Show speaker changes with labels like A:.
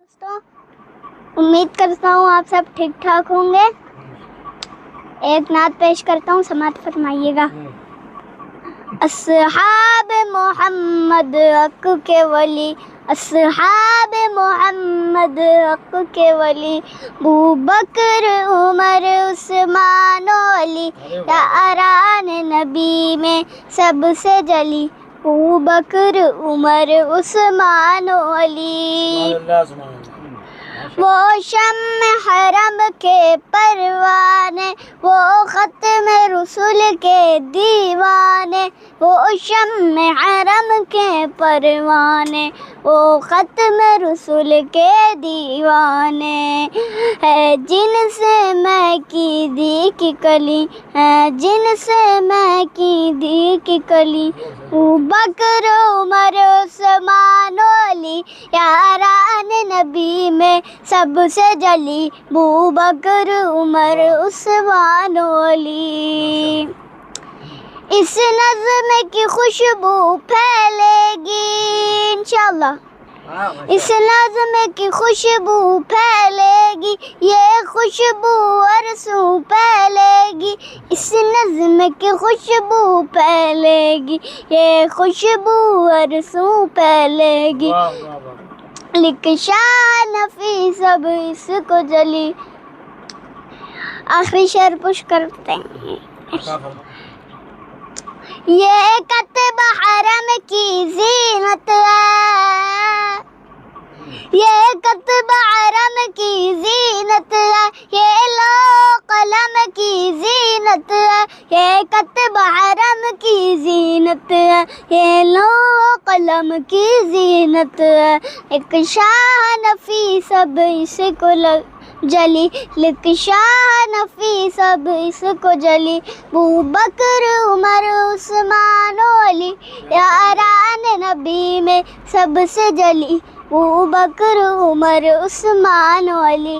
A: دوستوں امید کرتا ہوں آپ سب ٹھیک ٹھاک ہوں گے. ایک نعت پیش کرتا ہوں, سماعت فرمائیے گا. اصحاب محمد حق کے ولی, اصحاب محمد حق کے ولی, ابو بکر عمر عثمان و علی, یاران نبی میں سب سے جلی, ابو بکر عمر عثمان و علی. وہ شمع حرم کے پروانے, وہ ختم رسول کے دیوانے, وہ شمع حرم کے پروانے, وہ ختم رسول کے دیوانے. ہے جن سے میں کی دی کی کلی, ہے جن سے میں کی دی کی کلی, ابو بکر عمر عثمان و علی, یاران نبی میں سب سے جلی, ابو بکر عمر عثمان و علی. اس نظم کی خوشبو پھیلے گی انشاءاللہ, اس نظم کی خوشبو پھیلے گی, یہ خوشبو عرصوں پھیلے گی, اس نظم کی خوشبو پھیلے گی, یہ خوشبو عرصوں پھیلے گی. لکھ شاہ نفی سب اس کو جلی. آخری شعر پوش کرتے ہیں. یہ کتب حرم کی زینت ہے, یہ کتب حرم کی زینت ہے, یہ لوح قلم کی زینت ہے, یہ کتب حرم کی زینت ہے, یہ لوح قلم کی زینت ہے. ایک شاہ نفی سب اس کو جلی, لکھ شاہ نفی سب اس کو جلی, ابو بکر عمر عثمان و علی, یاران نبی میں سب سے جلی, ابو بکر عمر عثمان و علی.